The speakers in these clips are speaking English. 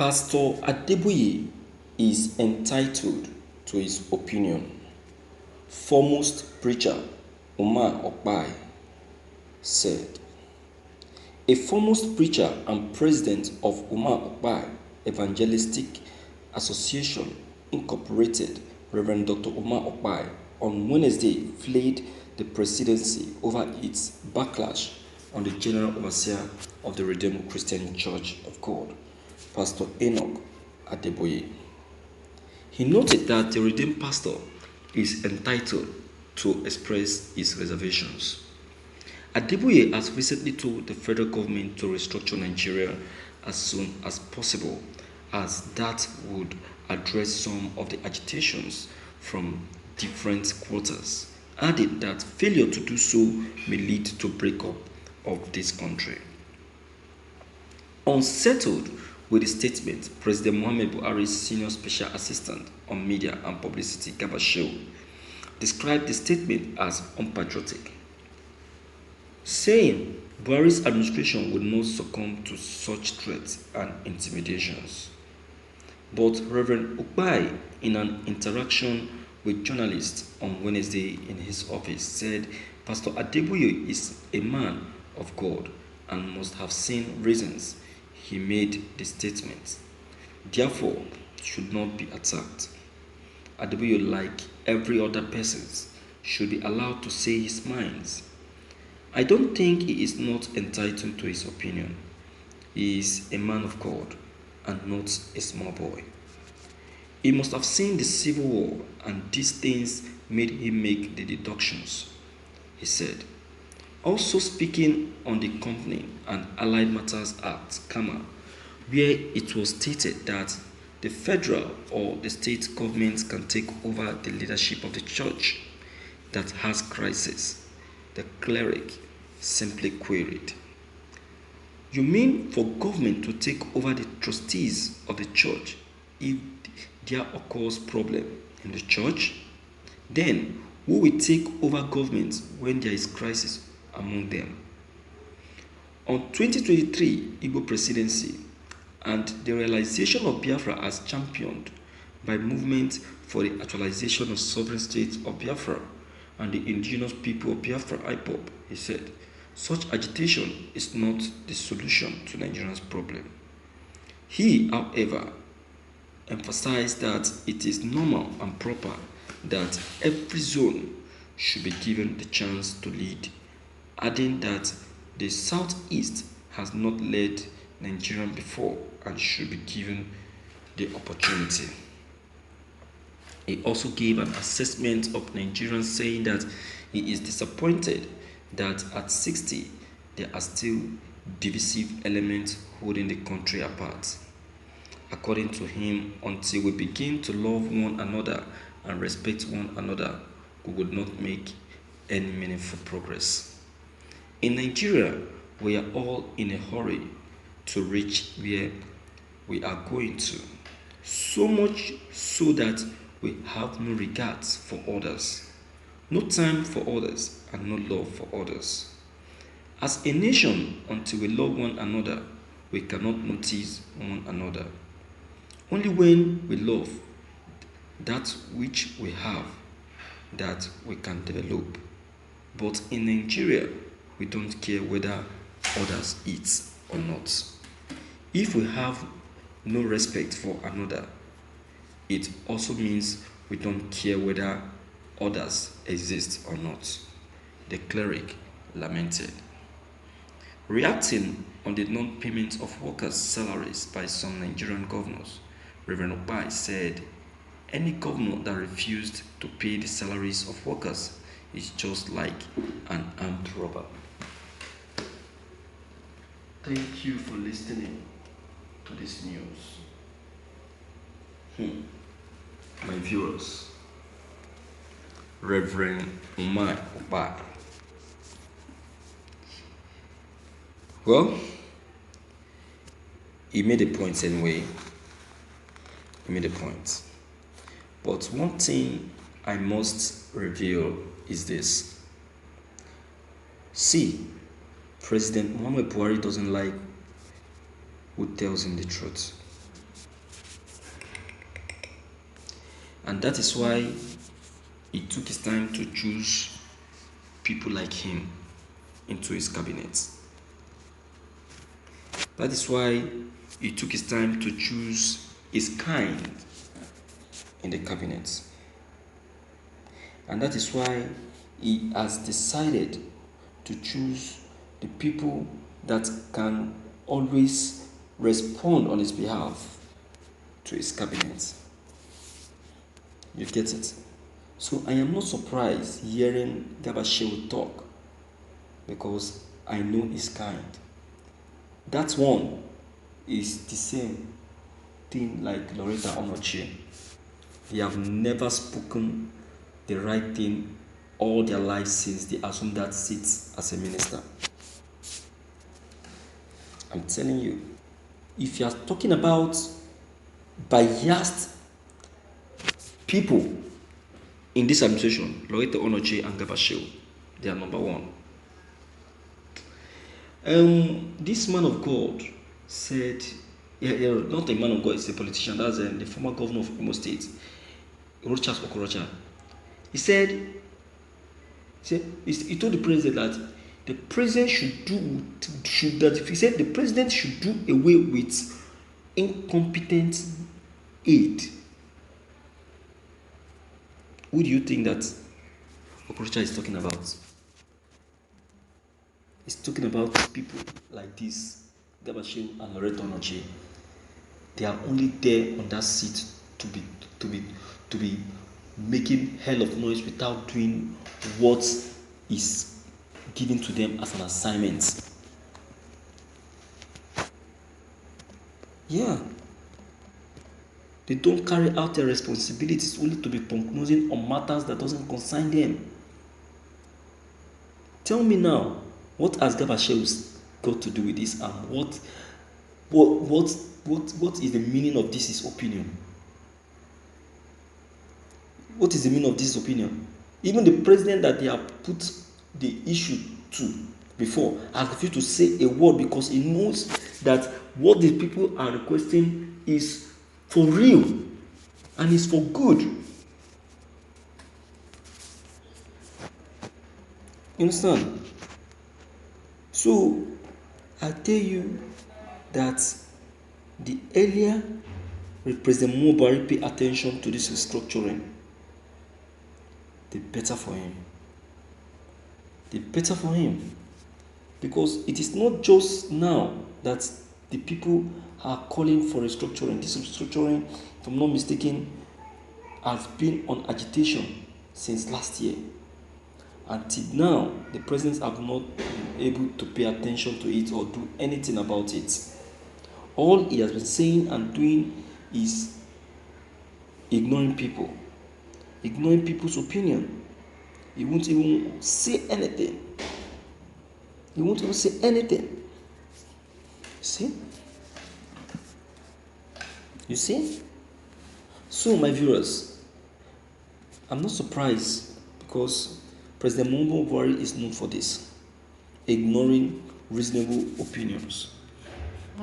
Pastor Adeboye is entitled to his opinion. Foremost preacher Umar Okpai said. A foremost preacher and president of Umar Okpai Evangelistic Association Incorporated, Reverend Dr. Umar Okpai, on Wednesday fled the presidency over its backlash on the General Overseer of the Redeemed Christian Church of God, Pastor Enoch Adeboye. He noted that the Redeemed pastor is entitled to express his reservations. Adeboye has recently told the federal government to restructure Nigeria as soon as possible, as that would address some of the agitations from different quarters, adding that failure to do so may lead to breakup of this country. Unsettled with the statement, President Muhammadu Buhari's senior special assistant on media and publicity, Garba Shehu, described the statement as unpatriotic, saying Buhari's administration would not succumb to such threats and intimidations. But Reverend Ukpai, in an interaction with journalists on Wednesday in his office, said Pastor Adeboye is a man of God and must have seen reasons he made the statement. Therefore, should not be attacked. Adeboye, like every other person, should be allowed to say his mind. I don't think he is not entitled to his opinion. He is a man of God and not a small boy. He must have seen the civil war, and these things made him make the deductions, he said. Also speaking on the Company and Allied Matters Act, KAMA, where it was stated that the federal or the state government can take over the leadership of the church that has crisis, the cleric simply queried, "You mean for government to take over the trustees of the church if there occurs problem in the church? Then who will take over government when there is crisis among them?" On 2023 Igbo presidency and the realization of Biafra as championed by movement for the actualization of sovereign state of Biafra and the indigenous people of Biafra IPOB, he said, such agitation is not the solution to Nigeria's problem. He, however, emphasized that it is normal and proper that every zone should be given the chance to lead, adding that the Southeast has not led Nigeria before and should be given the opportunity. He also gave an assessment of Nigerians, saying that he is disappointed that at 60 there are still divisive elements holding the country apart. According to him, until we begin to love one another and respect one another, we would not make any meaningful progress. In Nigeria, we are all in a hurry to reach where we are going to, so much so that we have no regards for others, no time for others, and no love for others. As a nation, until we love one another, we cannot notice one another. Only when we love that which we have, that we can develop. But in Nigeria, we don't care whether others eat or not. If we have no respect for another, it also means we don't care whether others exist or not, the cleric lamented. Reacting on the non-payment of workers' salaries by some Nigerian governors, Reverend Obai said, "Any governor that refused to pay the salaries of workers is just like an armed robber." Thank you for listening to this news. My viewers, Reverend Umar Obai. Well, he made a point anyway. He made a point. But one thing I must reveal is this. See, President Muhammad Buhari doesn't like who tells him the truth. And that is why he took his time to choose people like him into his cabinet. That is why he took his time to choose his kind in the cabinet. And that is why he has decided to choose the people that can always respond on his behalf to his cabinet. You get it? So I am not surprised hearing Garba Shehu talk, because I know his kind. That one is the same thing like Loretta Onochie. They have never spoken the right thing all their lives since they assumed that seat as a minister. I'm telling you, if you are talking about biased people in this administration, Loretta Onochie and Garba Shehu, they are number one. This man of God said, not a man of God, it's a politician, that's the former governor of Imo State, Rochas Okorocha. He told the president that the president the president should do away with incompetent aid. Who do you think that Okorocha is talking about? He's talking about people like this, Garba Shehu and Loretta Onochie. They are only there on that seat to be making hell of noise without doing what is given to them as an assignment. Yeah. They don't carry out their responsibilities, only to be prognosing on matters that doesn't concern them. Tell me now, what has Garba Shehu got to do with this, and what is the meaning of this his opinion? What is the meaning of this opinion? Even the president that they have put the issue to before has refused to say a word, because he knows that what the people are requesting is for real and is for good. You understand? So I tell you that the earlier President Buhari pay attention to this restructuring, the better for him. The better for him. Because it is not just now that the people are calling for restructuring. This restructuring, if I'm not mistaken, has been on agitation since last year. Until now, the presidents have not been able to pay attention to it or do anything about it. All he has been saying and doing is ignoring people, ignoring people's opinion. He won't even say anything. He won't even say anything. See? You see? So, my viewers, I'm not surprised, because President Muhammadu Buhari is known for this: ignoring reasonable opinions,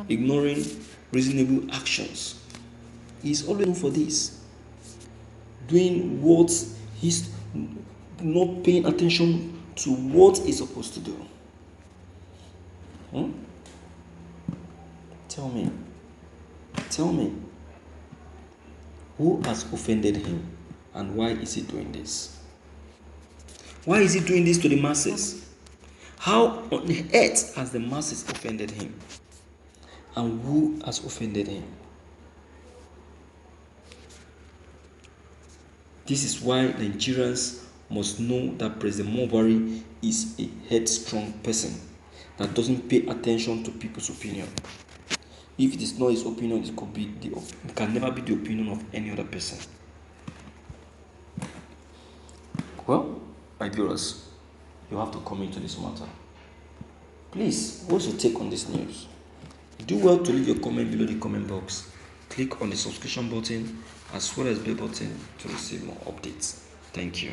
ignoring reasonable actions. He's always known for this, doing what he's not paying attention to what he's supposed to do. Tell me, who has offended him, and why is he doing this? Why is he doing this to the masses? How on earth has the masses offended him? And who has offended him? This is why Nigerians must know that President Buhari is a headstrong person that doesn't pay attention to people's opinion. If it is not his opinion, it can never be the opinion of any other person. Well, my viewers, you have to comment to this matter. Please, what's your take on this news? Do well to leave your comment below the comment box. Click on the subscription button as well as bell button to receive more updates. Thank you.